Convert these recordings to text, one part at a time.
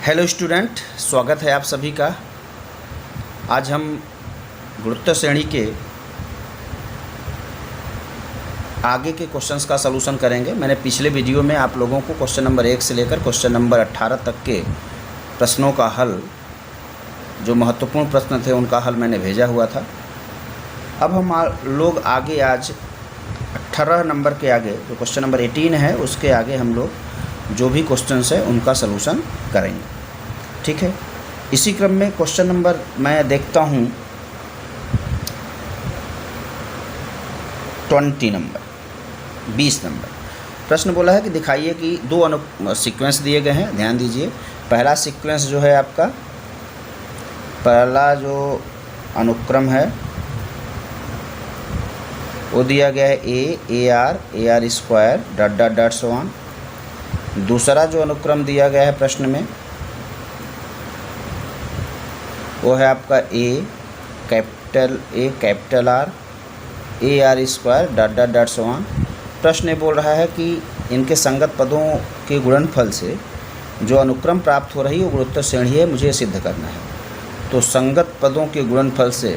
Hello student, स्वागत है आप सभी का। आज हम गुरुत्व श्रेणी के आगे के क्वेश्चंस का सलूशन करेंगे। मैंने पिछले वीडियो में आप लोगों को क्वेश्चन नंबर 1 से लेकर क्वेश्चन नंबर 18 तक के प्रश्नों का हल, जो महत्वपूर्ण प्रश्न थे उनका हल मैंने भेजा हुआ था। अब हम लोग आगे आज 18 नंबर के आगे, जो क्वेश्चन नंबर 18 है उसके आगे हम लोग जो भी क्वेश्चंस है उनका सलूशन करेंगे। ठीक है, इसी क्रम में क्वेश्चन नंबर मैं देखता हूँ 20 नंबर। प्रश्न बोला है कि दिखाइए कि दो सीक्वेंस दिए गए हैं। ध्यान दीजिए, पहला सीक्वेंस जो है आपका, पहला जो अनुक्रम है वो दिया गया है A are square dot dot dot so on. दूसरा जो अनुक्रम दिया गया है प्रश्न में वो है आपका a capital R a are square dot dot dot so on. प्रश्न ये बोल रहा है कि इनके संगत पदों के गुणनफल से जो अनुक्रम प्राप्त हो रही है वो गुरुत्व श्रेणी है, मुझे सिद्ध करना है। तो संगत पदों के गुणनफल से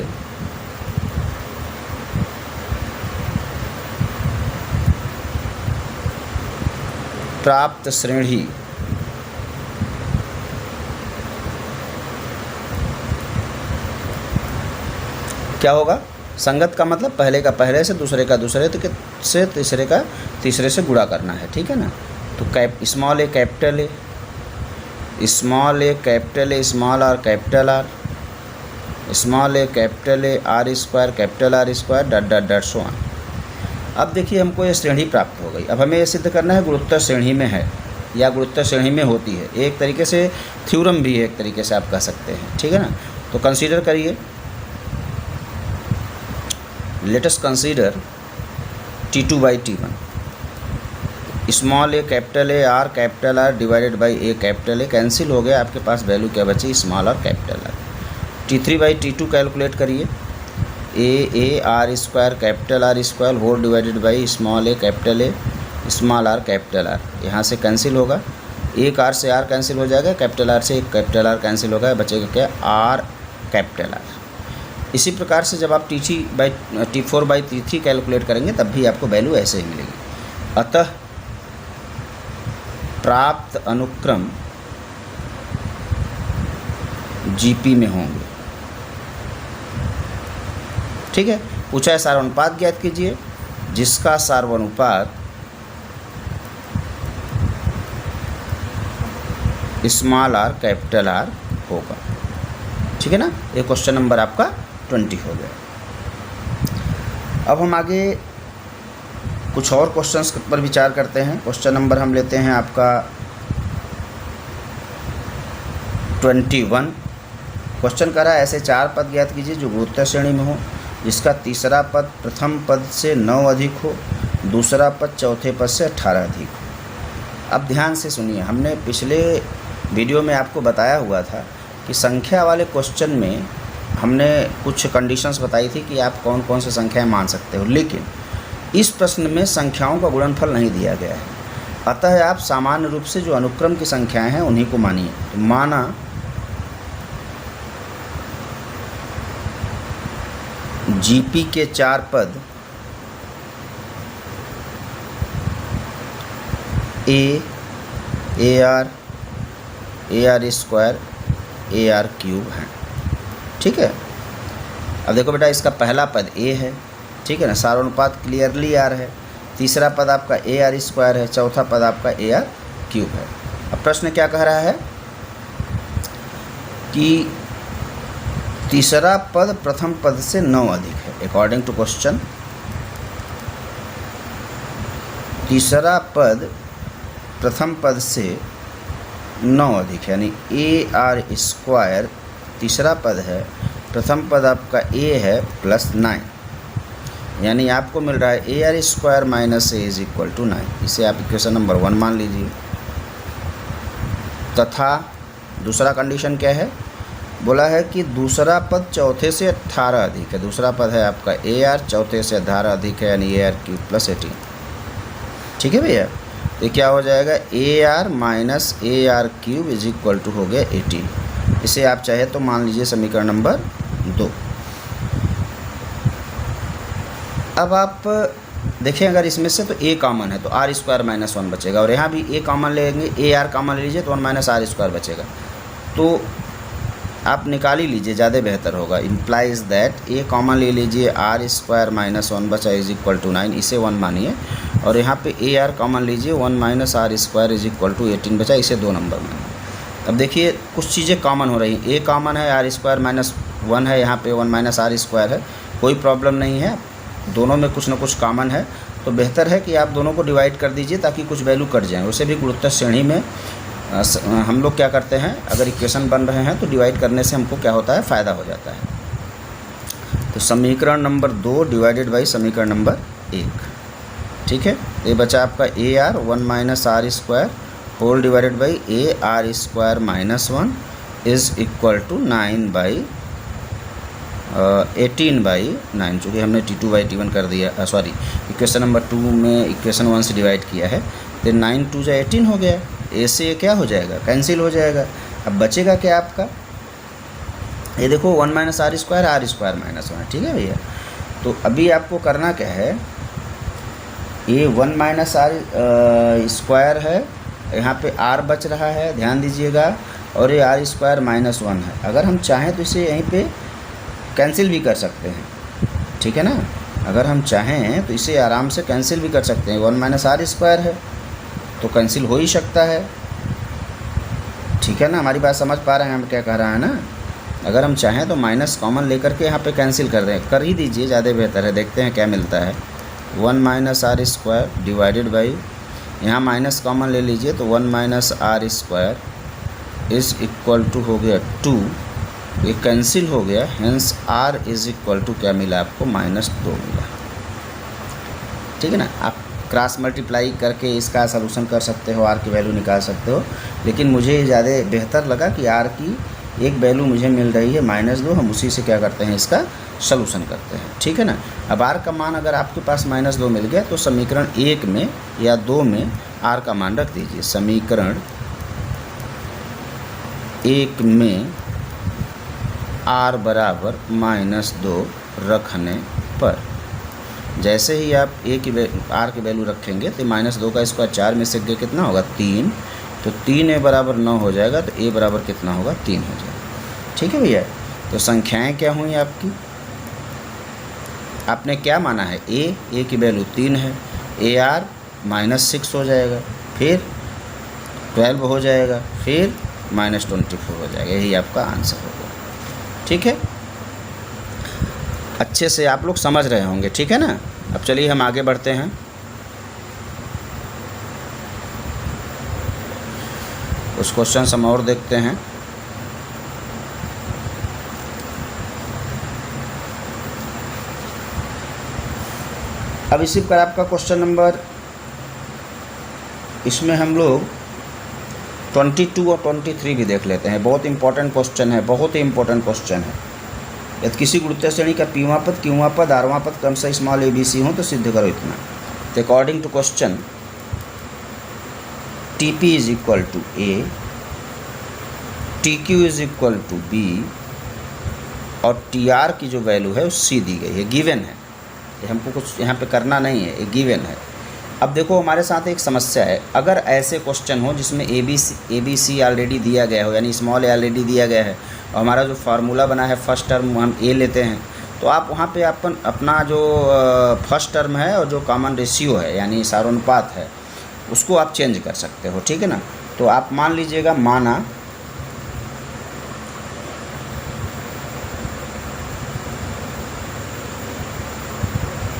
प्राप्त श्रेणी क्या होगा? संगत का मतलब पहले का पहले से, दूसरे का दूसरे से, तीसरे का तीसरे से गुणा करना है। ठीक है ना। तो small a capital A, small a capital A, small r capital are, small a capital A are square capital R square dot dot dot so on. अब देखिए, हमको ये श्रेणी प्राप्त हो गई। अब हमें ये सिद्ध करना है गुरुत्व श्रेणी में है या गुरुत्व श्रेणी में होती है। एक तरीके से थ्योरम भी है, एक तरीके से आप कह सकते हैं। ठीक है ना। तो कंसीडर करिए, let us consider T2 by T1। Small a capital A r capital R divided by a capital A cancel हो गया, आपके पास वैल्यू क्या बची? Small r capital R. T3 by T2 calculate करिए, a are square capital R square whole divided by small a capital A small r capital R. यहाँ से cancel होगा, एक आर से आर कैंसिल हो जाएगा, कैपिटल आर से एक कैपिटल आर कैंसिल होगा, बचेगा क्या? Are capital are. इसी प्रकार से जब आप T4 बाई T3 कैलकुलेट करेंगे तब भी आपको वैल्यू ऐसे ही मिलेगी। अतः प्राप्त अनुक्रम GP में होंगे। ठीक है। पूछा है सार्वनुपात ज्ञात कीजिए, जिसका सार्वनुपात स्मॉल आर कैपिटल आर होगा। ठीक है ना। ये क्वेश्चन नंबर आपका 20 हो गया। अब हम आगे कुछ और क्वेश्चंस पर विचार करते हैं। क्वेश्चन नंबर हम लेते हैं आपका 21। क्वेश्चन कह रहा है ऐसे 4 पद ज्ञात कीजिए जो गुरुत्व श्रेणी में हो, जिसका तीसरा पद प्रथम पद से 9 अधिक हो, दूसरा पद चौथे पद से 18 अधिक हो। अब ध्यान से सुनिए, हमने पिछले वीडियो में आपको बताया हुआ था कि संख्या वाले क्वेश्चन में हमने कुछ कंडीशंस बताई थी कि आप कौन कौन से संख्याएं मान सकते हो, लेकिन इस प्रश्न में संख्याओं का गुणनफल नहीं दिया गया है। अतः आप सामान्य रूप से जो अनुक्रम की संख्याएं हैं उन्हीं को मानिए। तो माना GP के 4 पद A R square A R cube हैं। ठीक है। अब देखो बेटा, इसका पहला पद ए है। ठीक है ना। सार्वनुपात क्लियरली आर है। तीसरा पद आपका ए आर स्क्वायर है, चौथा पद आपका ए आर क्यूब है। अब प्रश्न क्या कह रहा है कि तीसरा पद प्रथम पद से 9 अधिक है। अकॉर्डिंग टू क्वेश्चन, तीसरा पद प्रथम पद से 9 अधिक, यानी ए आर स्क्वायर तीसरा पद है, प्रथम पद आपका ए है प्लस 9, यानी आपको मिल रहा है A are square minus A is equal to 9। इसे आप इक्वेशन नंबर 1 मान लीजिए। तथा दूसरा कंडीशन क्या है? बोला है कि दूसरा पद चौथे से 18 अधिक है। दूसरा पद है आपका ए आर, चौथे से 18 अधिक है, यानी ए आर क्यूब प्लस 18। ठीक है भैया। तो क्या हो जाएगा, A R minus A R cube is equal to हो गया 18। इसे आप चाहे तो मान लीजिए समीकरण नंबर 2। अब आप देखें अगर इसमें से तो ए कॉमन है तो आर स्क्वायर माइनस 1 बचेगा, और यहाँ भी ए कॉमन लेंगे, ए आर कॉमन ले लीजिए तो 1 माइनस आर स्क्वायर बचेगा। तो आप निकाल ही लीजिए, ज़्यादा बेहतर होगा। इम्प्लाइज दैट ए कॉमन ले लीजिए, आर स्क्वायर माइनस 1 बचा इज इक्वल टू 9, इसे 1 मानिए, और यहाँ पे ए आर कॉमन लीजिए, 1 minus R square is equal to 18 बचा, इसे 2 नंबर मानिए। अब देखिए कुछ चीज़ें कॉमन हो रही हैं, ए कॉमन है, आर स्क्वायर माइनस 1 है, यहाँ पे 1 माइनस आर स्क्वायर है, कोई प्रॉब्लम नहीं है, दोनों में कुछ ना कुछ कॉमन है। तो बेहतर है कि आप दोनों को डिवाइड कर दीजिए ताकि कुछ वैल्यू कट जाए। उसे भी गुणोत्तर श्रेणी में हम लोग क्या करते हैं, अगर इक्वेशन बन रहे हैं तो डिवाइड करने से हमको क्या होता है, फ़ायदा हो जाता है। तो समीकरण नंबर 2 डिवाइडेड बाई समीकरण नंबर 1, ठीक है। ये बचा आपका A R 1 minus R square whole divided by A are square minus 1 is equal to 9 by 18 by 9, चूँकि हमने T2 बाई T1 कर दिया, सॉरी इक्वेशन नंबर 2 में इक्वेशन 1 से डिवाइड किया है, तो 9 2 जा 18 हो गया। ए से क्या हो जाएगा, कैंसिल हो जाएगा। अब बचेगा क्या आपका, ये देखो 1 माइनस आर स्क्वायर माइनस 1 है, ठीक है भैया। तो अभी आपको करना क्या है, ये 1 माइनस आर स्क्वायर है, यहाँ पे आर बच रहा है, ध्यान दीजिएगा, और ये आर स्क्वायर माइनस 1 है। अगर हम चाहें तो इसे यहीं पे कैंसिल भी कर सकते हैं, ठीक है ना। अगर हम चाहें तो इसे आराम से कैंसिल भी कर सकते हैं, 1 माइनस आर स्क्वायर है तो कैंसिल हो ही सकता है, ठीक है ना। हमारी बात समझ पा रहे हैं हम क्या कह रहे हैं ना। अगर हम चाहें तो माइनस कॉमन लेकर के यहाँ पे कैंसिल कर दें, कर ही दीजिए, ज़्यादा बेहतर है। देखते हैं क्या मिलता है, 1 minus R square divided by, यहाँ माइनस कॉमन ले लीजिए तो 1 minus R square is equal to हो गया 2, ये कैंसिल हो गया, hence R is equal to क्या मिला आपको, -2 मिला, ठीक है ना। आप क्रॉस मल्टीप्लाई करके इसका सलूशन कर सकते हो, आर की वैल्यू निकाल सकते हो, लेकिन मुझे ज़्यादा बेहतर लगा कि आर की एक वैल्यू मुझे मिल रही है -2, हम उसी से क्या करते हैं, इसका सलूशन करते हैं, ठीक है ना। अब आर का मान अगर आपके पास -2 मिल गया तो समीकरण 1 में या 2 में आर का मान रख दीजिए। समीकरण 1 में आर बराबर -2 रखने पर, जैसे ही आप आर की वैल्यू रखेंगे तो -2 का स्क्वायर 4 में से कितना होगा, 3, तो 3 ए बराबर 9 हो जाएगा, तो ए बराबर कितना होगा, 3 हो जाएगा, ठीक है भैया। तो संख्याएं क्या हुई आपकी, आपने क्या माना है, ए की वैल्यू 3 है, ए आर -6 हो जाएगा, फिर 12 हो जाएगा, फिर -24 हो जाएगा, यही आपका आंसर होगा, ठीक है। अच्छे से आप लोग समझ रहे होंगे, ठीक है ना। अब चलिए हम आगे बढ़ते हैं। उस क्वेश्चन हम और देखते हैं। अब इसी पर आपका क्वेश्चन नंबर, इसमें हम लोग 22 और 23 भी देख लेते हैं। बहुत इंपॉर्टेंट क्वेश्चन है, बहुत ही इंपॉर्टेंट क्वेश्चन है। यदि किसी गुणोत्तर श्रेणी का पीवां पद, क्यूवां पद, आरवां पद क्रमशः स्मॉल ए बी सी हो तो सिद्ध करो इतना। तो according to question T P is equal to A, T Q is equal to B, और टी आर की जो वैल्यू है वो सी दी गई है, गिवन है, ये हमको कुछ यहाँ पे करना नहीं है, ये गिवन है। अब देखो हमारे साथ एक समस्या है, अगर ऐसे क्वेश्चन हो जिसमें ए बी सी ऑलरेडी दिया गया हो, यानी स्मॉल ए ऑलरेडी दिया गया है, और हमारा जो फार्मूला बना है फर्स्ट टर्म हम ए लेते हैं, तो आप वहाँ पे अपना जो फर्स्ट टर्म है और जो कॉमन रेशियो है यानी सारोनुपात है उसको आप चेंज कर सकते हो, ठीक है ना। तो आप मान लीजिएगा, माना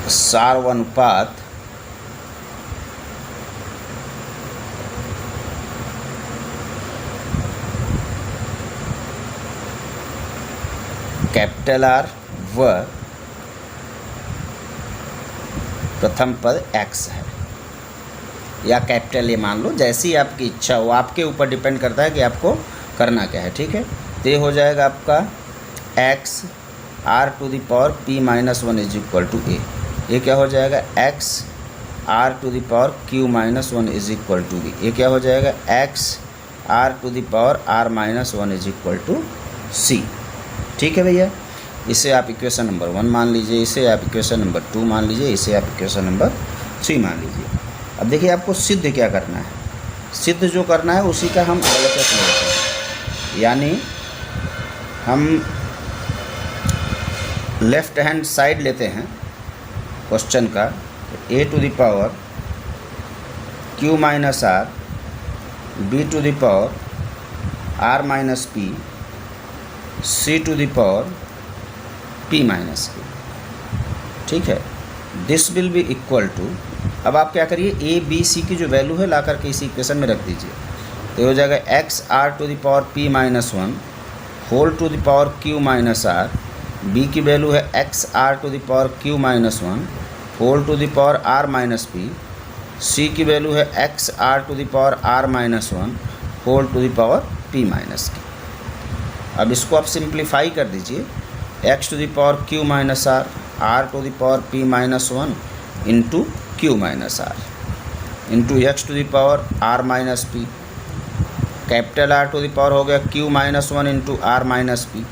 सारोनुपात कैपिटल आर व प्रथम पद x है, या कैपिटल ए मान लो, जैसी आपकी इच्छा हो, आपके ऊपर डिपेंड करता है कि आपको करना क्या है, ठीक है। तो ये हो जाएगा आपका x r to the power p -1 is equal to a, ये क्या हो जाएगा, x r to the power Q minus one is equal to b. ये क्या हो जाएगा, x are to the power are minus one is equal to c. ठीक है भैया, इसे आप इक्वेशन नंबर 1 मान लीजिए, इसे आप इक्वेशन नंबर 2 मान लीजिए, इसे आप इक्वेशन नंबर 3 मान लीजिए। अब देखिए आपको सिद्ध क्या करना है, सिद्ध जो करना है उसी का हम LHS लेते हैं, यानी हम लेफ्ट हैंड साइड लेते हैं क्वेश्चन का, a to the power Q minus are b to the power are minus P c to the power P minus P. ठीक है, this will be equal to, अब आप क्या करिए, ए बी सी की जो वैल्यू है ला करके इसी इक्वेशन में रख दीजिए। तो ये हो जाएगा x are to the power P minus one whole to the power Q minus are, B की वैल्यू है X are to the power Q minus one whole to the power are minus P, C की value है X are to the power are minus one whole to the power P minus Q. अब इसको आप simplify कर दीजिए, X to the power Q minus are to the power P minus one into Q minus R into X to the power are minus P, capital R to the power हो गया Q minus one into R minus P,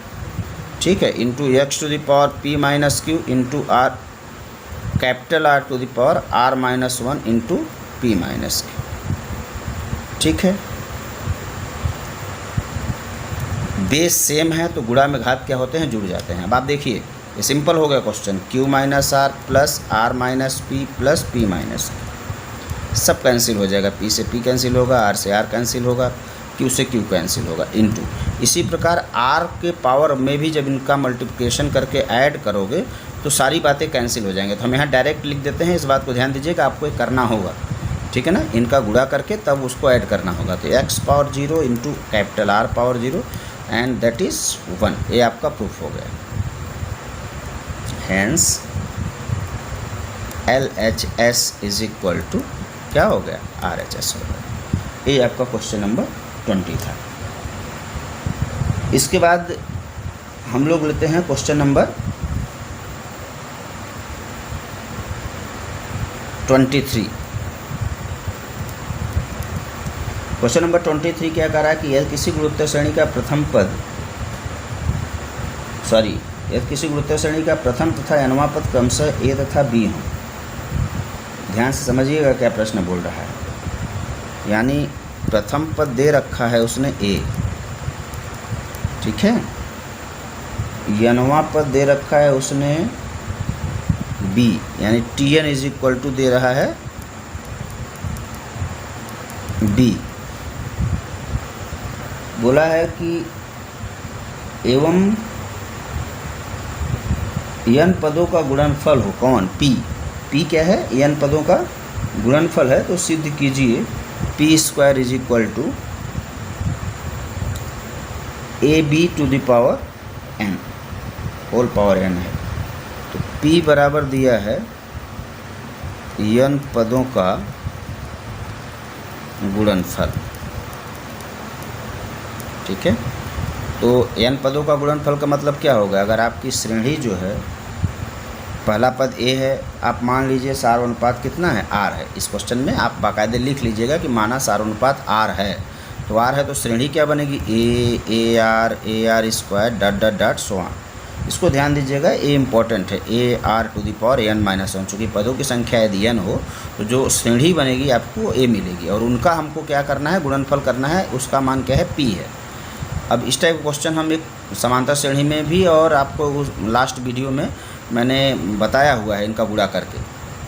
ठीक है, into X to the power P minus Q into R capital R to the power are minus one into P minus Q. ठीक है, base same है तो गुणा में घात क्या होते हैं, जुड़ जाते हैं। अब आप देखिए ये सिंपल हो गया question, Q minus R plus R minus P plus P minus Q, सब कैंसिल हो जाएगा, पी से पी कैंसिल होगा, आर से आर कैंसिल होगा, क्यू से क्यू कैंसिल होगा, इंटू इसी प्रकार आर के पावर में भी जब इनका मल्टीप्लिकेशन करके ऐड करोगे तो सारी बातें कैंसिल हो जाएंगे। तो हम यहाँ डायरेक्ट लिख देते हैं, इस बात को ध्यान दीजिएगा, आपको ये करना होगा। ठीक है ना, इनका गुणा करके तब उसको ऐड करना होगा। तो X power 0 into capital R power 0 and that is 1, ये आपका प्रूफ हो गया। Hence LHS is equal to क्या हो गया, RHS हो गया। ये आपका क्वेश्चन नंबर 20 था। इसके बाद हम लोग लेते हैं क्वेश्चन नंबर 23। क्वेश्चन नंबर 23 क्या कह रहा है कि यदि किसी गुणोत्तर श्रेणी का प्रथम पद यदि किसी गुणोत्तर श्रेणी का प्रथम तथा nवां पद क्रमशः A तथा B हो। ध्यान से समझिएगा क्या प्रश्न बोल रहा है, यानी प्रथम पद दे रखा है उसने A, ठीक है, nवां पद दे रखा है उसने B, यानी Tn इज इक्वल टू दे रहा है B। बोला है कि एवं n पदों का गुणनफल हो, कौन, P क्या है, n पदों का गुणनफल है, तो सिद्ध कीजिए P square is equal to AB to the power n whole power n है। तो P बराबर दिया है n पदों का गुणनफल। ठीक है, तो n पदों का गुणनफल का मतलब क्या होगा, अगर आपकी श्रेणी जो है पहला पद A है, आप मान लीजिए सार अनुपात कितना है, R है। इस क्वेश्चन में आप बाकायदे लिख लीजिएगा कि माना सार अनुपात R है, तो R है तो श्रेणी क्या बनेगी, AR square dot dot dot so on. इसको ध्यान दीजिएगा, A इम्पॉर्टेंट है, AR to the power n minus one. चूँकि पदों की संख्या यदि n हो तो जो श्रेणी बनेगी आपको A मिलेगी, और उनका हमको क्या करना है, गुणनफल करना है, उसका मान क्या है, P है। अब इस टाइप का क्वेश्चन हम एक समांतर श्रेणी में भी और आपको उस लास्ट वीडियो में मैंने बताया हुआ है इनका गुणा करके।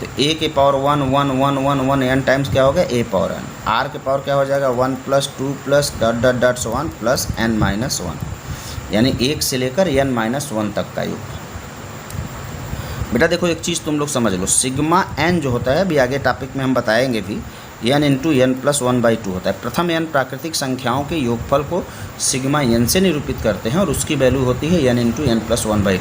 तो A के पावर 1 1 1 1 1 n टाइम्स क्या हो गया, A पावर n, R के पावर क्या हो जाएगा 1 plus 2 plus dot dot dot so 1 plus n minus 1, यानी 1 से लेकर n माइनस 1 तक का योग। बेटा देखो एक चीज़ तुम लोग समझ लो, सिग्मा n जो होता है, अभी आगे टॉपिक में हम बताएंगे भी, n इंटू n प्लस 1/2 होता है। प्रथम n प्राकृतिक संख्याओं के योगफल को सिग्मा n से निरूपित करते हैं और उसकी वैल्यू होती है n इंटू n प्लस 1/2।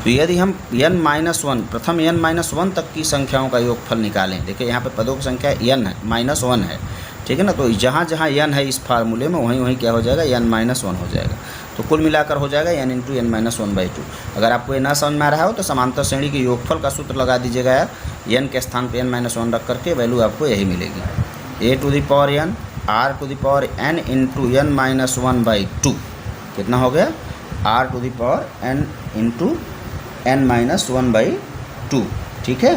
तो यदि हम n माइनस 1, प्रथम n माइनस 1 तक की संख्याओं का योगफल निकालें, देखिए यहाँ पे पदों की संख्या n है, माइनस 1 है, ठीक है ना, तो जहाँ जहाँ n है इस फार्मूले में वहीं वहीं क्या हो जाएगा, n माइनस 1 हो जाएगा। तो कुल मिलाकर हो जाएगा n इंटू n माइनस 1/2। अगर आपको ये ना समझ में आ रहा हो तो समांतर श्रेणी के योगफल का सूत्र लगा दीजिएगा यार, n के स्थान पे n-1 रख करके वैल्यू आपको यही मिलेगी। a to the power n r to the power n into n-1/2 कितना हो गया, r to the power n into n-1/2। ठीक है,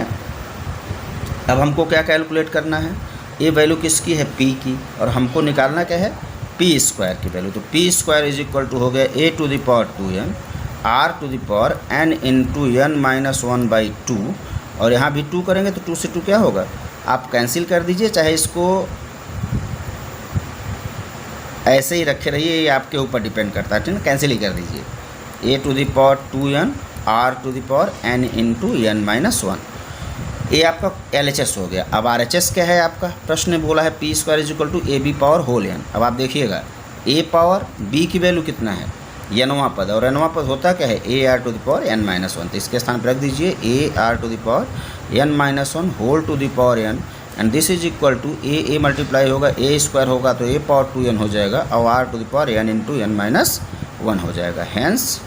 अब हमको क्या कैलकुलेट करना है, ये वैल्यू किसकी है, p की, और हमको निकालना क्या है, p स्क्वायर की वैल्यू। तो p square is equal to हो गया a to the power 2n r to the power n into n-1/2, और यहाँ भी 2 करेंगे तो 2 से 2 क्या होगा, आप कैंसिल कर दीजिए, चाहे इसको ऐसे ही रखे रहिए, ये आपके ऊपर डिपेंड करता है, ठीक है, कैंसिल ही कर दीजिए। a to the power 2n r to the power n into n-1, ये आपका LHS हो गया। अब RHS क्या है आपका, प्रश्न ने बोला है p square is equal to A B power whole n। अब आप देखिएगा a पावर b की वैल्यू कितना है, nवां पद, और nवां पद होता क्या है, a r to the power n-1, तो इसके स्थान पर रख दीजिए a r to the power n-1 whole to the power n, and this is equal to a multiply होगा a स्क्वायर होगा तो a पावर 2n हो जाएगा, और r to the power n into n-1 हो जाएगा। हैंस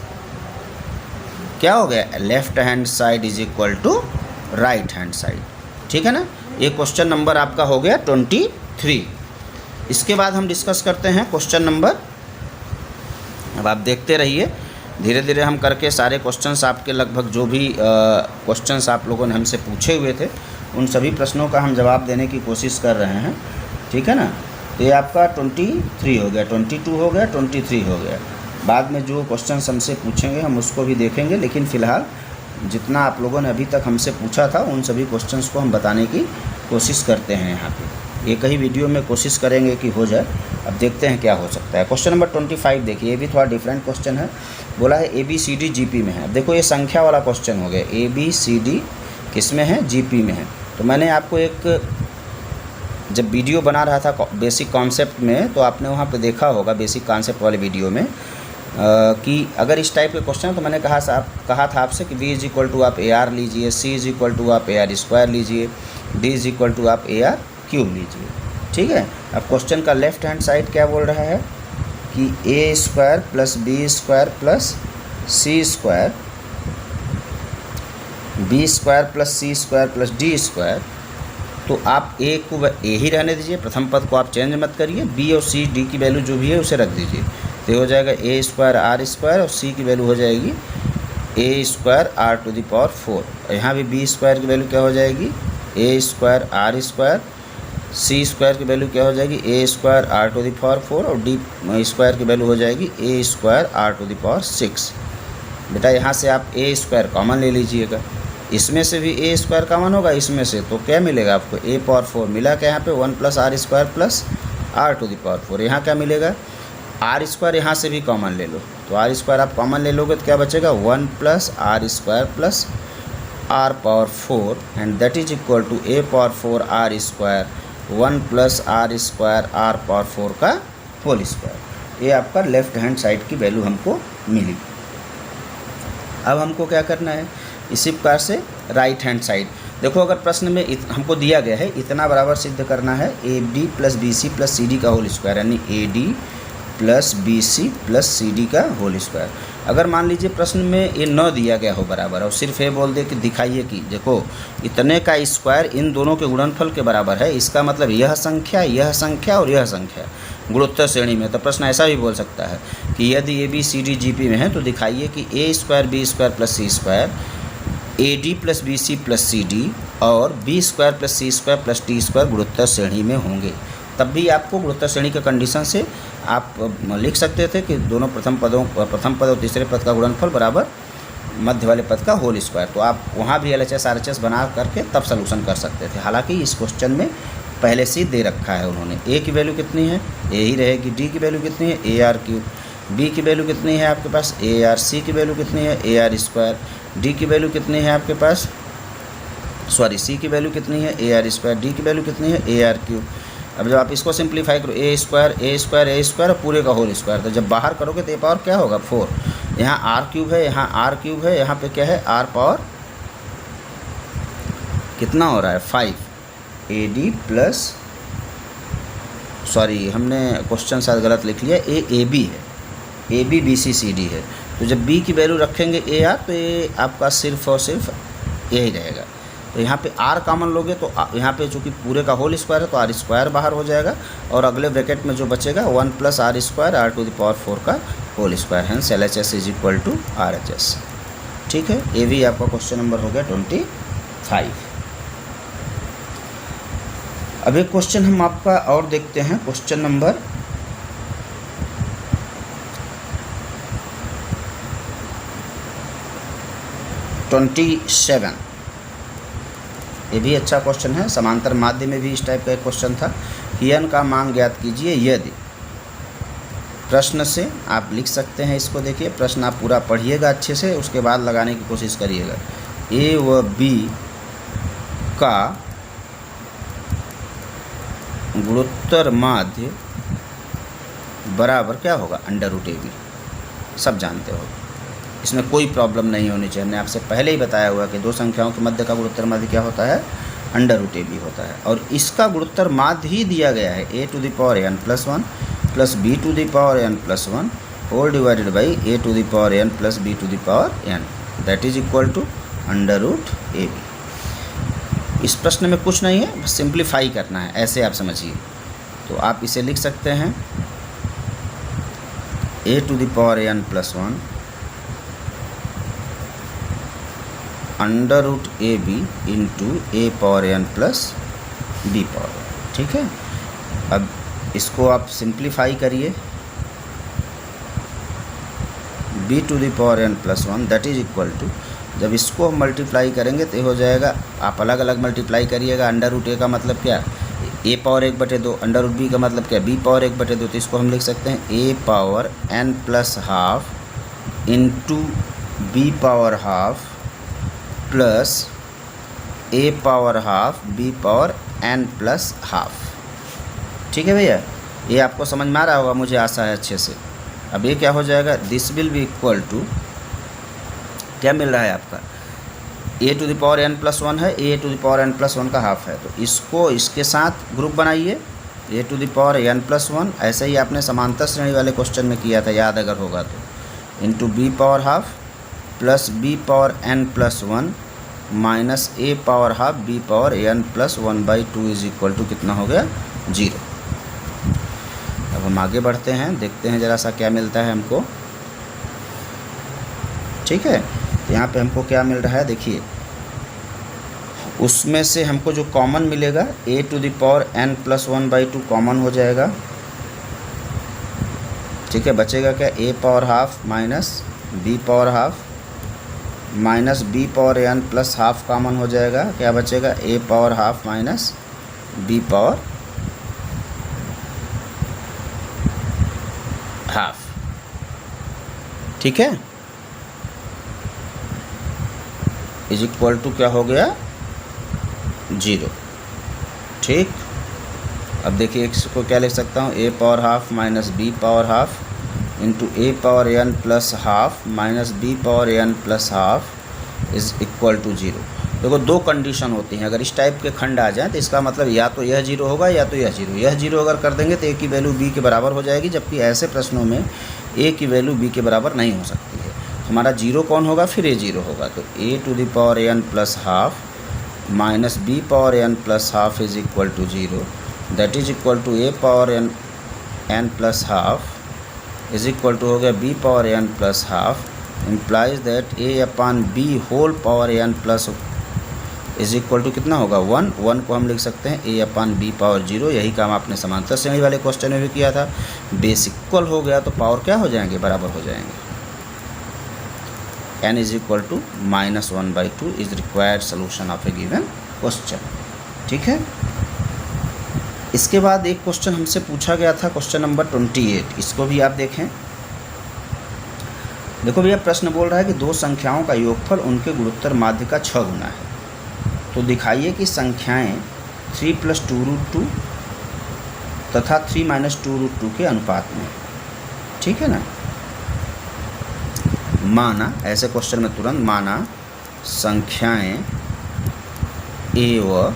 क्या हो गया, left hand side is equal to right hand side. ठीक है ना, ये क्वेश्चन नंबर आपका हो गया 23। इसके बाद हम डिस्कस करते हैं क्वेश्चन नंबर, अब आप देखते रहिए, धीरे धीरे हम करके सारे क्वेश्चंस आपके लगभग जो भी क्वेश्चंस आप लोगों ने हमसे पूछे हुए थे उन सभी प्रश्नों का हम जवाब देने की कोशिश कर रहे हैं। ठीक है ना, तो ये आपका 23 हो गया, 22 हो गया, 23 हो गया। बाद में जो क्वेश्चंस हमसे पूछेंगे हम उसको भी देखेंगे, लेकिन फ़िलहाल जितना आप लोगों ने अभी तक हमसे पूछा था उन सभी क्वेश्चंस को हम बताने की कोशिश करते हैं यहाँ पे। एक ही वीडियो में कोशिश करेंगे कि हो जाए, अब देखते हैं क्या हो सकता है। क्वेश्चन नंबर 25 देखिए, ये भी थोड़ा डिफरेंट क्वेश्चन है। बोला है ABCD GP में है। अब देखो ये संख्या वाला क्वेश्चन हो गया, ABCD किस में है, GP में है। तो मैंने आपको एक जब वीडियो बना रहा था बेसिक कॉन्सेप्ट में, तो आपने वहाँ पर देखा होगा बेसिक कॉन्सेप्ट वाले वीडियो में कि अगर इस टाइप के क्वेश्चन, तो मैंने कहा था आपसे कि b इज इक्वल टू आप AR लीजिए, c इज इक्वल टू आप AR स्क्वायर लीजिए, d इज इक्वल टू आप AR क्यूब लीजिए। ठीक है, अब क्वेश्चन का लेफ्ट हैंड साइड क्या बोल रहा है कि a square plus b square plus c square, b square plus c square plus d square. तो आप a को a ही रहने दीजिए, प्रथम पद को आप चेंज मत करिए, b और c d की वैल्यू जो भी है उसे रख दीजिए, तो हो जाएगा a स्क्वायर r स्क्वायर, और c की वैल्यू हो जाएगी a square r to the power 4, और यहाँ भी b स्क्वायर की वैल्यू क्या हो जाएगी, a square r square, c square की वैल्यू क्या हो जाएगी, a square r to the power 4, और d स्क्वायर की वैल्यू हो जाएगी a square r to the power 6। बेटा यहाँ से आप a स्क्वायर कॉमन ले लीजिएगा, इसमें से भी a स्क्वायर कॉमन होगा इसमें से, तो क्या मिलेगा आपको, a पावर 4 मिला क्या यहाँ पे 1 plus r square plus r to the power 4। यहाँ क्या मिलेगा, आर स्क्वायर यहाँ से भी कॉमन ले लो, तो आर स्क्वायर आप कॉमन ले लोगे तो क्या बचेगा, 1 plus R square plus R power 4, and that is equal to a power 4 R square 1 plus R square R power 4 का होल स्क्वायर। ये आपका लेफ्ट हैंड साइड की वैल्यू हमको मिली। अब हमको क्या करना है, इसी प्रकार से राइट हैंड साइड देखो, अगर प्रश्न में हमको दिया गया है इतना बराबर सिद्ध करना है AD plus BC plus CD का होल स्क्वायर, यानी AD plus BC plus CD का होल स्क्वायर। अगर मान लीजिए प्रश्न में ये न दिया गया हो बराबर, और सिर्फ ये बोल दे कि दिखाइए कि देखो इतने का स्क्वायर इन दोनों के गुणनफल के बराबर है, इसका मतलब यह संख्या और यह संख्या गुणोत्तर श्रेणी में, तो प्रश्न ऐसा भी बोल सकता है कि यदि ABCD GP में है तो दिखाइए कि a square B square plus C square AD plus BC plus CD और B square plus C square plus D square गुणोत्तर श्रेणी में होंगे। तब भी आपको गुणोत्तर श्रेणी के कंडीशन से आप लिख सकते थे कि दोनों प्रथम पद और तीसरे पद का गुणनफल बराबर मध्य वाले पद का होल स्क्वायर, तो आप वहाँ भी LHS RHS बना करके तब सलूशन कर सकते थे। हालांकि इस क्वेश्चन में पहले से दे रखा है उन्होंने, a की वैल्यू कितनी है, a ही रहेगी, d की वैल्यू कितनी है AR क्यूब, b की वैल्यू कितनी है आपके पास AR, c की वैल्यू कितनी है AR स्क्वायर, d की वैल्यू कितनी है आपके पास c की वैल्यू कितनी है AR स्क्वायर, d की वैल्यू कितनी है AR क्यूब। अब जब आप इसको सिंप्लीफाई करो a स्क्वायर पूरे का होल स्क्वायर, तो जब बाहर करोगे तो a पावर क्या होगा 4, यहाँ r क्यूब है, यहाँ r क्यूब है, यहाँ पे क्या है r पावर कितना हो रहा है 5, AD प्लस हमने क्वेश्चन शायद गलत लिख लिया, AB है, AB BC CD है, तो जब B की वैल्यू रखेंगे AR तो ये आपका सिर्फ और सिर्फ यही रहेगा, तो यहाँ पे r कॉमन लोगे तो यहाँ पे चूँकि पूरे का होल स्क्वायर है तो r स्क्वायर बाहर हो जाएगा, और अगले ब्रैकेट में जो बचेगा 1 + r स्क्वायर r⁴ का whole square, hence LHS = RHS। ठीक है, ये भी आपका क्वेश्चन नंबर हो गया 25। अब एक क्वेश्चन हम आपका और देखते हैं, क्वेश्चन नंबर 27। ये भी अच्छा क्वेश्चन है, समांतर माध्य में भी इस टाइप का एक क्वेश्चन था कि n का मान ज्ञात कीजिए यदि, प्रश्न से आप लिख सकते हैं इसको। देखिए प्रश्न आप पूरा पढ़िएगा अच्छे से, उसके बाद लगाने की कोशिश करिएगा। a व b का गुणोत्तर माध्य बराबर क्या होगा, √AB। सब जानते हो, इसमें कोई प्रॉब्लम नहीं होनी चाहिए। हमने आपसे पहले ही बताया हुआ कि दो संख्याओं के मध्य का गुणोत्तर माध्य क्या होता है, √AB होता है। और इसका गुणोत्तर माध्य ही दिया गया है a⁴ n + 1 + b⁴ n + 1 whole divided by a⁴ n + b⁴ n, that is equal to √AB। इस प्रश्न में कुछ नहीं है, बस सिंप्लीफाई करना है, ऐसे आप समझिए। तो आप इसे लिख सकते हैं a⁴ n + 1 √AB × a⁴n + b⁴। ठीक है, अब इसको आप सिंप्लीफाई करिए, b⁴n + 1 that is equal to, जब इसको हम मल्टीप्लाई करेंगे तो हो जाएगा, आप अलग अलग मल्टीप्लाई करिएगा। √a का मतलब क्या, a⁴1/2, √b का मतलब क्या, b⁴1/2। तो इसको हम लिख सकते हैं a⁴n + ½ into b⁴½ plus a⁴½ b⁴n + ½। ठीक है भैया, ये आपको समझ में आ रहा होगा, मुझे आशा है अच्छे से। अब ये क्या हो जाएगा, this will be equal to, क्या मिल रहा है आपका, a⁴n + 1 है, a⁴n + 1 का हाफ है। तो इसको इसके साथ ग्रुप बनाइए, a⁴n + 1, ऐसे ही आपने समांतर श्रेणी वाले क्वेश्चन में किया था, याद अगर होगा तो, into b⁴½ plus b⁴n + 1 minus a⁴½ b⁴n + 1/2 is equal to कितना हो गया, 0। अब हम आगे बढ़ते हैं, देखते हैं ज़रा सा क्या मिलता है हमको। ठीक है, तो यहाँ पे हमको क्या मिल रहा है, देखिए उसमें से हमको जो कॉमन मिलेगा a⁴n + 1/2 कॉमन हो जाएगा। ठीक है, बचेगा क्या, a⁴½ minus b⁴½ minus b⁴n + ½ common हो जाएगा, क्या बचेगा, a⁴½ माइनस b⁴½ ठीक है, इज इक्वल टू क्या हो गया, 0। ठीक, अब देखिए इसको क्या लिख सकता हूँ, a⁴½ minus b⁴½ into a⁴n + ½ minus b⁴n + ½ is equal to 0। देखो दो कंडीशन होती हैं, अगर इस टाइप के खंड आ जाएं तो इसका मतलब या तो यह 0 होगा या तो यह 0। यह 0 अगर कर देंगे तो a की वैल्यू b के बराबर हो जाएगी, जबकि ऐसे प्रश्नों में a की वैल्यू b के बराबर नहीं हो सकती है। हमारा 0 कौन होगा, फिर a 0 होगा। तो a⁴n + ½ minus b⁴n + ½ is equal to 0, that is equal to a⁴n + ½ is equal to हो गया b⁴n + ½ implies that a/b⁴n + is equal to कितना होगा, 1 को हम लिख सकते हैं a/b⁴0। यही काम आपने समांतर श्रेणी वाले क्वेश्चन में भी किया था। बेस इक्वल हो गया तो पावर क्या हो जाएंगे, बराबर हो जाएंगे। n is equal to -1/2 is required solution of a given question. ठीक है, इसके बाद एक क्वेश्चन हमसे पूछा गया था, क्वेश्चन नंबर 28। इसको भी आप देखें। देखो भैया, प्रश्न बोल रहा है कि दो संख्याओं का योगफल उनके गुणोत्तर माध्य का 6 गुना है। तो दिखाइए कि संख्याएं 3 + 2√2 तथा 3 - 2√2 के अनुपात में। ठीक है ना, माना, ऐसे क्वेश्चन में तुरंत माना संख्याएं a व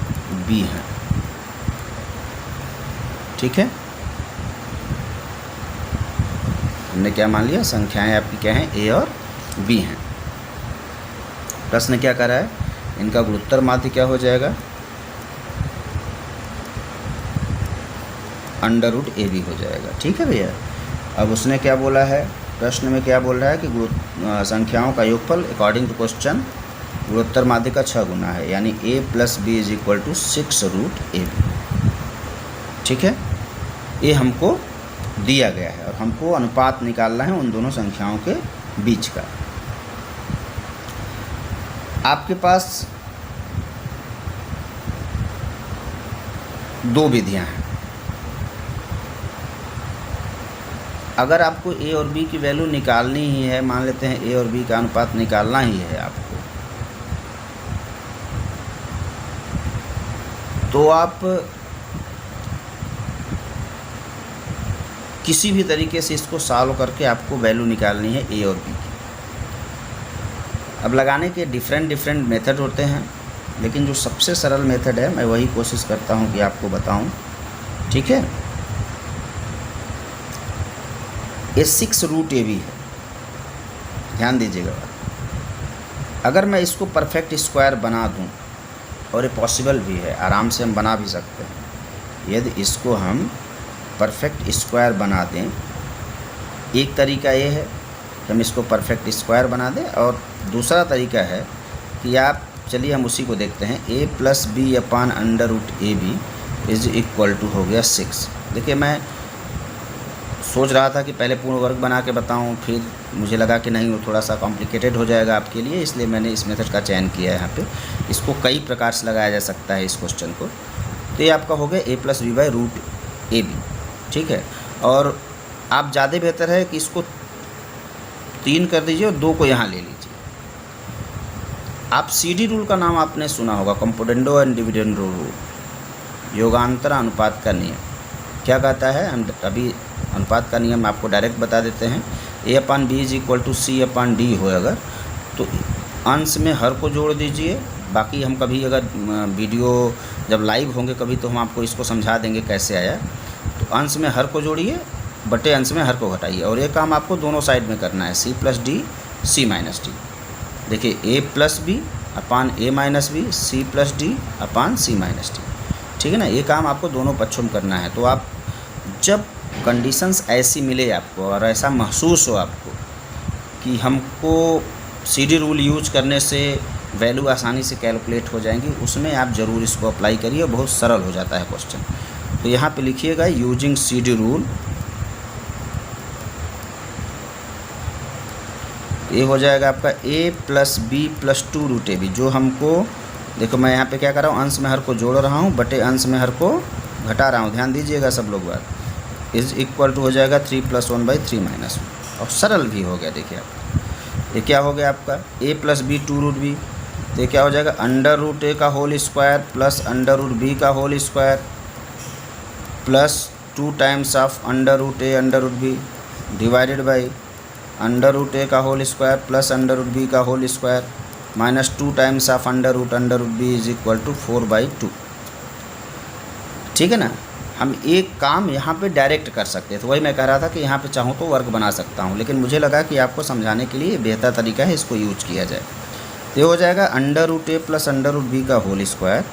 b हैं। ठीक है, हमने क्या मान लिया, संख्याएं आपकी क्या हैं, a और b हैं। प्रश्न क्या कर रहा है इनका गुणोत्तर माध्य क्या हो जाएगा, √AB हो जाएगा। ठीक है भैया। अब उसने क्या बोला है, प्रश्न में क्या बोल रहा है कि संख्याओं का योगफल अकॉर्डिंग टू क्वेश्चन गुणोत्तर माध्य का 6 गुना है, यानी A + B = 6√AB। ठीक है, ये हमको दिया गया है और हमको अनुपात निकालना है उन दोनों संख्याओं के बीच का। आपके पास 2 विधियां हैं। अगर आपको A और B की वैल्यू निकालनी ही है, मान लेते हैं A और B का अनुपात निकालना ही है आपको, तो आप किसी भी तरीके से इसको सॉल्व करके आपको वैल्यू निकालनी है A और B की। अब लगाने के डिफरेंट मेथड होते हैं, लेकिन जो सबसे सरल मेथड है मैं वही कोशिश करता हूँ कि आपको बताऊँ। ठीक है, ये 6√AB है, ध्यान दीजिएगा। अगर मैं इसको परफेक्ट स्क्वायर बना दूं, और ये पॉसिबल भी है, आराम से हम बना भी सकते हैं। यदि इसको हम परफेक्ट स्क्वायर बना दें, एक तरीका ये है कि हम इसको परफेक्ट स्क्वायर बना दें, और दूसरा तरीका है कि आप, चलिए हम उसी को देखते हैं, A + B / √AB = हो गया 6। देखिए, मैं सोच रहा था कि पहले पूर्ण वर्ग बना के बताऊं, फिर मुझे लगा कि नहीं, वो थोड़ा सा कॉम्प्लिकेटेड हो जाएगा आपके लिए, इसलिए मैंने इस मेथड का चयन किया है। यहाँ पे इसको कई प्रकार से लगाया जा सकता है इस क्वेश्चन को। तो ये आपका हो गया A + B / √AB। ठीक है, और आप ज़्यादा बेहतर है कि इसको 3 कर दीजिए और 2 को यहाँ ले लीजिए। आप CD रूल का नाम आपने सुना होगा, कंपोनेंडो एंड डिविडेंडो रूल, योगांतर अनुपात का नियम। क्या कहता है, हम अभी अनुपात का नियम आपको डायरेक्ट बता देते हैं। A/B = C/D हो अगर, तो अंश में हर को जोड़ दीजिए। बाकी हम कभी अगर वीडियो जब लाइव होंगे कभी, तो हम आपको इसको समझा देंगे कैसे आया। तो अंश में हर को जोड़िए, बटे अंश में हर को घटाइए, और ये काम आपको दोनों साइड में करना है, C + D C - D। देखिए, A + B / A - B, C + D / C - D। ठीक है ना, ये काम आपको दोनों पक्षों में करना है। तो आप जब कंडीशंस ऐसी मिले आपको और ऐसा महसूस हो आपको कि हमको CD रूल यूज करने से वैल्यू आसानी से कैलकुलेट हो जाएंगी, उसमें आप ज़रूर इसको अप्लाई करिए, बहुत सरल हो जाता है क्वेश्चन। तो यहाँ पे लिखिएगा यूजिंग CD रूल, ये हो जाएगा आपका A + B + 2√AB। जो हमको, देखो मैं यहाँ पे क्या कर रहा हूँ, अंश में हर को जोड़ रहा हूँ, बटे अंश में हर को घटा रहा हूँ। ध्यान दीजिएगा सब लोग बात। = हो जाएगा 3 + 1/3 - 1, और सरल भी हो गया। देखिए आप, ये क्या हो गया आपका A + B 2√B, तो ये क्या हो जाएगा √A का होल स्क्वायर प्लस √B का whole square plus 2 times of √A √B divided by √A का होल स्क्वायर प्लस √B का whole square minus 2 times of √B = 4/2। ठीक है ना, हम एक काम यहाँ पे डायरेक्ट कर सकते हैं। तो वही मैं कह रहा था कि यहाँ पे चाहूँ तो वर्ग बना सकता हूँ, लेकिन मुझे लगा कि आपको समझाने के लिए बेहतर तरीका है इसको यूज किया जाए। तो ये हो जाएगा √A प्लस √B का whole square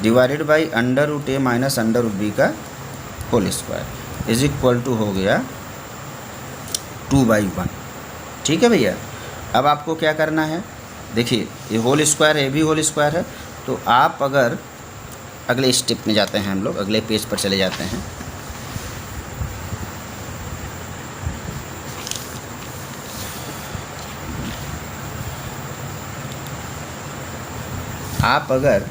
divided by √A minus √B का होल स्क्वायर = हो गया 2/1। ठीक है भैया। अब आपको क्या करना है, देखिए ये होल स्क्वायर है, ये भी होल स्क्वायर है। तो आप अगर अगले स्टेप में जाते हैं, हम लोग अगले पेज पर चले जाते हैं। आप अगर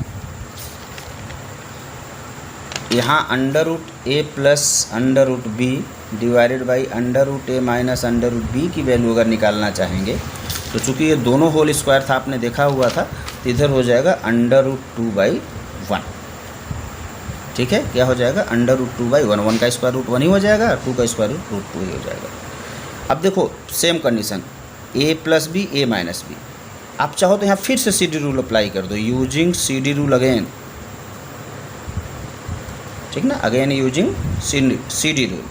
यहाँ √A plus √B divided by √A minus √B की वैल्यू अगर निकालना चाहेंगे, तो चूँकि ये दोनों होल स्क्वायर था, आपने देखा हुआ था, तो इधर हो जाएगा √2/1। ठीक है, क्या हो जाएगा √2/1। 1 का स्क्वायर रूट 1 ही हो जाएगा, 2 का स्क्वायर रूट 2 ही हो जाएगा। अब देखो same condition, A + B A - B। आप चाहो तो यहाँ फिर से CD रूल अप्लाई कर दो, यूजिंग CD रूल अगेन। ठीक ना, अगेन यूजिंग CD रूल।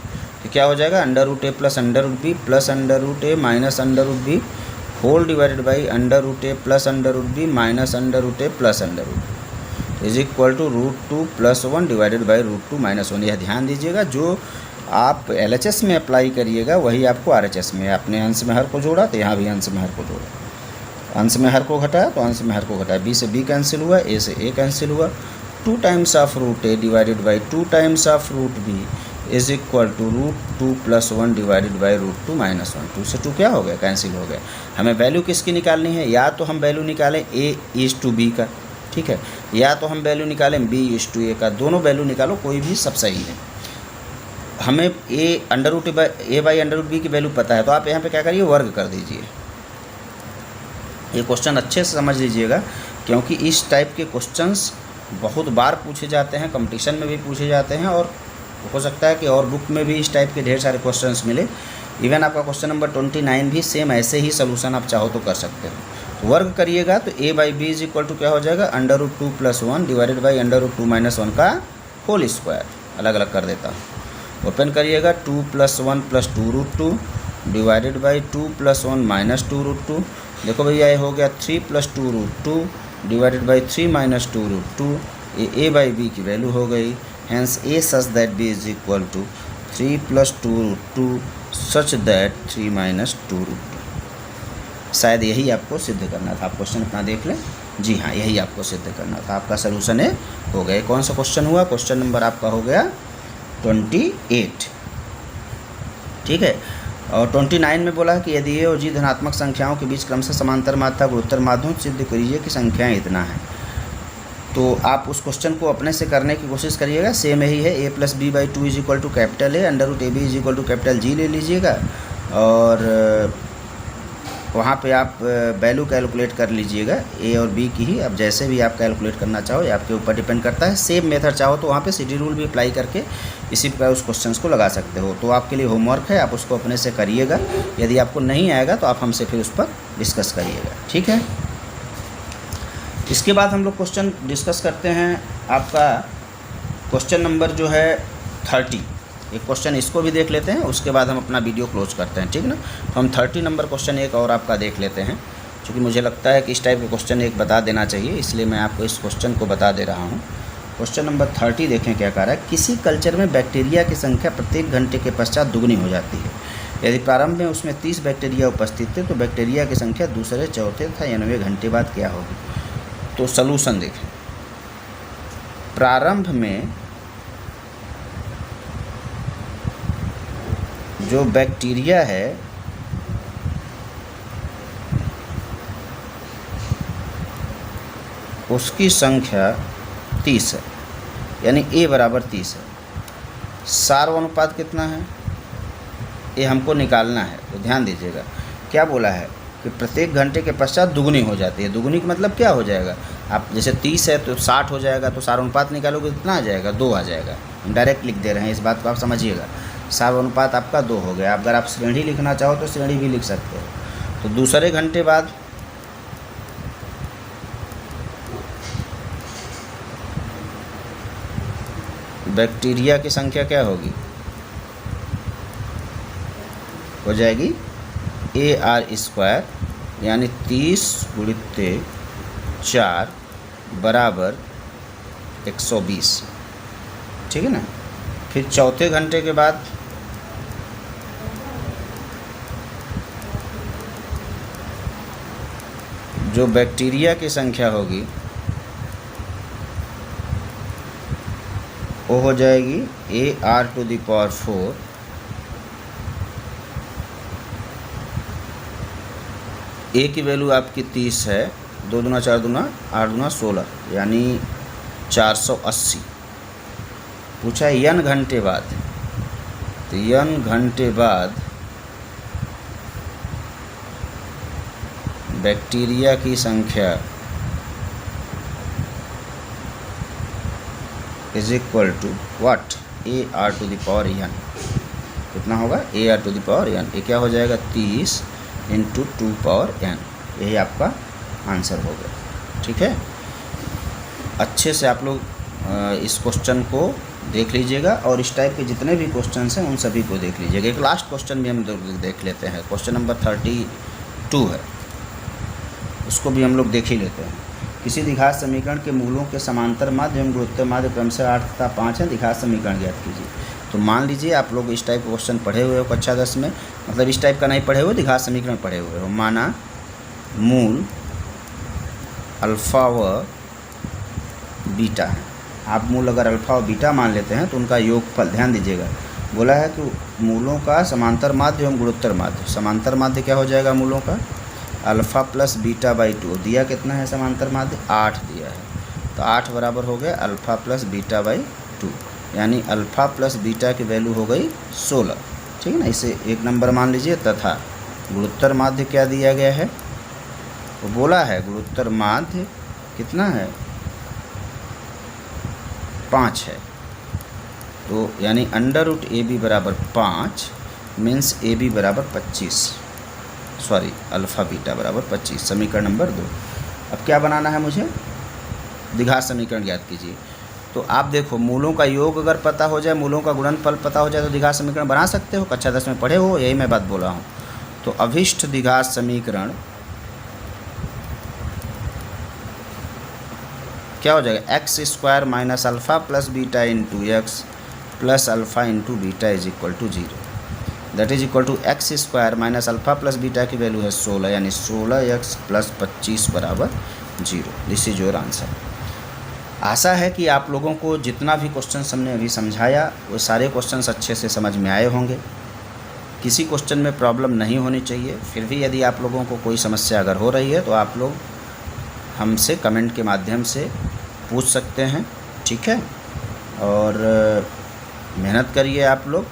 तो क्या हो जाएगा √A plus √B plus √A minus √B whole divided by under root A plus under root B minus under root A plus under root is equal to √2 + 1 divided by √2 - 1। यह ध्यान दीजिएगा, जो आप LHS में अप्लाई करिएगा वही आपको RHS में, आपने अंश में हर को जोड़ा तो यहाँ भी अंश में हर को जोड़ा, अंश में हर को घटाया तो अंश में हर को घटाया, b से b कैंसिल हुआ, a से a कैंसिल हुआ, 2 times of √a divided by 2 times of √b is equal to √2 + 1 divided by √2 - 1। 2 से 2 क्या हो गया, कैंसिल हो गया। हमें वैल्यू किसकी निकालनी है, या तो हम वैल्यू निकालें a:b का, ठीक है, या तो हम वैल्यू निकालें b:a का, दोनों वैल्यू निकालो, कोई भी सब सही है। हमें a/√b की वैल्यू पता है, तो आप यहाँ पे क्या करिए, वर्ग कर दीजिए। ये क्वेश्चन अच्छे से समझ लीजिएगा, क्योंकि इस टाइप के क्वेश्चंस बहुत बार पूछे जाते हैं, कंपटीशन में भी पूछे जाते हैं, और हो सकता है कि और बुक में भी इस टाइप के ढेर सारे क्वेश्चंस मिले। इवन आपका क्वेश्चन नंबर 29 भी सेम ऐसे ही सोल्यूशन आप चाहो तो कर सकते हो। वर्ग करिएगा तो a/b इज इक्वल टू क्या हो जाएगा, √2 + 1 डिवाइडेड बाई √2 - 1 का होल स्क्वायर। अलग अलग कर देता हूँ। ओपन करिएगा, 2 + 1 + 2 √2 डिवाइडेड बाई 2 + 1 - 2 √2। देखो भैया, ये हो गया 3 + 2 √2 डिवाइडेड बाई 3 - 2 √2। ये a/b की वैल्यू हो गई। Hence a such that b is equal to 3 + 2 √2 such that 3 - 2 √2। शायद यही आपको सिद्ध करना था। आप क्वेश्चन अपना देख लें। जी हाँ, यही आपको सिद्ध करना था। आपका सलूशन है हो गया। कौन सा क्वेश्चन हुआ, क्वेश्चन नंबर आपका हो गया 28, ठीक है। और 29 में बोला कि यदि ए और जी धनात्मक संख्याओं के बीच क्रमशः समांतर मात्रा गुणोत्तर माध्यम सिद्ध करिए कि संख्याएं इतना है। तो आप उस क्वेश्चन को अपने से करने की कोशिश करिएगा। सेम यही है, a + b/2 is equal to capital A, √ab is equal to capital G ले लीजिएगा, और वहाँ पे आप वैल्यू कैलकुलेट कर लीजिएगा a और b की ही। अब जैसे भी आप कैलकुलेट करना चाहो, ये आपके ऊपर डिपेंड करता है। सेम मेथड चाहो तो वहाँ पे CD रूल भी अप्लाई करके इसी प्रकार उस क्वेश्चंस को लगा सकते हो। तो आपके लिए होमवर्क है, आप उसको अपने से करिएगा। यदि आपको नहीं आएगा तो आप हमसे फिर उस पर डिस्कस करिएगा, ठीक है। इसके बाद हम लोग क्वेश्चन डिस्कस करते हैं। आपका क्वेश्चन नंबर जो है 30, एक क्वेश्चन इसको भी देख लेते हैं, उसके बाद हम अपना वीडियो क्लोज करते हैं, ठीक ना। तो हम 30 नंबर क्वेश्चन एक और आपका देख लेते हैं, क्योंकि मुझे लगता है कि इस टाइप के क्वेश्चन एक बता देना चाहिए, इसलिए मैं आपको इस क्वेश्चन को बता दे रहा हूँ। क्वेश्चन नंबर 30 देखें क्या कह रहा है। किसी कल्चर में बैक्टीरिया की संख्या प्रत्येक घंटे के पश्चात दुगनी हो जाती है। यदि प्रारंभ में उसमें 30 बैक्टीरिया उपस्थित थे तो बैक्टीरिया की संख्या दूसरे, चौथे तथा 90 घंटे बाद क्या होगी। तो सलूशन देखें। प्रारंभ में जो बैक्टीरिया है उसकी संख्या 30 है, यानी a = 30 है। सार्व अनुपात कितना है, ये हमको निकालना है। तो ध्यान दीजिएगा, क्या बोला है कि प्रत्येक घंटे के पश्चात दुगनी हो जाती है। दुगनी का मतलब क्या हो जाएगा, आप जैसे 30 है तो 60 हो जाएगा, तो सार्व अनुपात निकालोगे कितना आ जाएगा, 2 आ जाएगा। हम डायरेक्ट लिख दे रहे हैं, इस बात को आप समझिएगा। सार्व अनुपात आपका 2 हो गया। अगर आप श्रेणी लिखना चाहो तो श्रेणी भी लिख सकते हो। तो दूसरे घंटे बाद बैक्टीरिया की संख्या क्या होगी, हो जाएगी AR², यानी 30 × 4 = 120, ठीक है ना। फिर चौथे घंटे के बाद जो बैक्टीरिया की संख्या होगी वो हो जाएगी AR⁴। ए की वैल्यू आपकी 30 है, 2 दूना 4 दूना 8 दूना 16, यानी 480। पूछा है n घंटे बाद, तो n घंटे बाद बैक्टीरिया की संख्या is equal to what, AR⁴n। कितना होगा, AR⁴n। ये क्या हो जाएगा, 30 × 2⁴n। यही आपका आंसर हो गया, ठीक है। अच्छे से आप लोग इस क्वेश्चन को देख लीजिएगा, और इस टाइप के जितने भी क्वेश्चन हैं उन सभी को देख लीजिएगा। एक लास्ट क्वेश्चन भी हम देख लेते हैं। क्वेश्चन नंबर 32 है। उसको भी हम लोग देख ही लेते हैं। किसी द्विघात समीकरण के मूलों के समांतर माध्य एवं गुणोत्तर माध्य क्रमशः 8 तथा 5 है, द्विघात समीकरण ज्ञात कीजिए। तो मान लीजिए आप लोग इस टाइप का क्वेश्चन पढ़े हुए हो कक्षा 10 में, मतलब इस टाइप का नहीं पढ़े हुए, द्विघात समीकरण पढ़े हुए हो। माना मूल अल्फ़ा व बीटा है, आप मूल अगर अल्फ़ा और बीटा मान लेते हैं तो उनका योगफल, ध्यान दीजिएगा, बोला है कि मूलों का समांतर माध्य एवं गुणोत्तर माध्य। समांतर माध्य क्या हो जाएगा मूलों का, अल्फ़ा प्लस बीटा बाई 2। दिया कितना है समांतर माध्य, 8 दिया है, तो 8 बराबर हो गया अल्फ़ा प्लस बीटा बाई 2, यानी अल्फ़ा प्लस बीटा की वैल्यू हो गई 16। ठीक है ना, इसे 1 नंबर मान लीजिए। तथा गुणोत्तर माध्य क्या दिया गया है, वो बोला है गुणोत्तर माध्य कितना है, 5 है। तो यानी अंडर रूट ए बी बराबर 5 मीन्स ए बी बराबर 25, सॉरी अल्फ़ा बीटा बराबर 25, समीकरण नंबर 2। अब क्या बनाना है मुझे, द्विघात समीकरण ज्ञात कीजिए। तो आप देखो मूलों का योग अगर पता हो जाए, मूलों का गुणनफल पता हो जाए तो द्विघात समीकरण बना सकते हो। कक्षा 10 में पढ़े हो, यही मैं बात बोला हूँ। तो अभिष्ट द्विघात समीकरण क्या हो जाएगा, x square minus alpha plus beta into x plus alpha into beta is equal to 0। That is equal to x square minus alpha plus beta की वैल्यू है 16, यानी 16x प्लस 25 बराबर 0। This is your answer. आशा है कि आप लोगों को जितना भी क्वेश्चन हमने अभी समझाया वो सारे क्वेश्चंस अच्छे से समझ में आए होंगे। किसी क्वेश्चन में प्रॉब्लम नहीं होनी चाहिए। फिर भी यदि आप लोगों को कोई समस्या अगर हो रही है तो आप लोग हमसे कमेंट के माध्यम से पूछ सकते हैं, ठीक है। और मेहनत करिए आप लोग,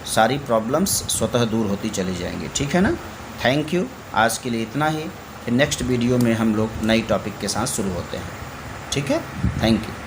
सारी प्रॉब्लम्स स्वतः दूर होती चली जाएंगी, ठीक है ना। थैंक यू, आज के लिए इतना ही। फिर नेक्स्ट वीडियो में हम लोग नई टॉपिक के साथ शुरू होते हैं, ठीक है। Thank you.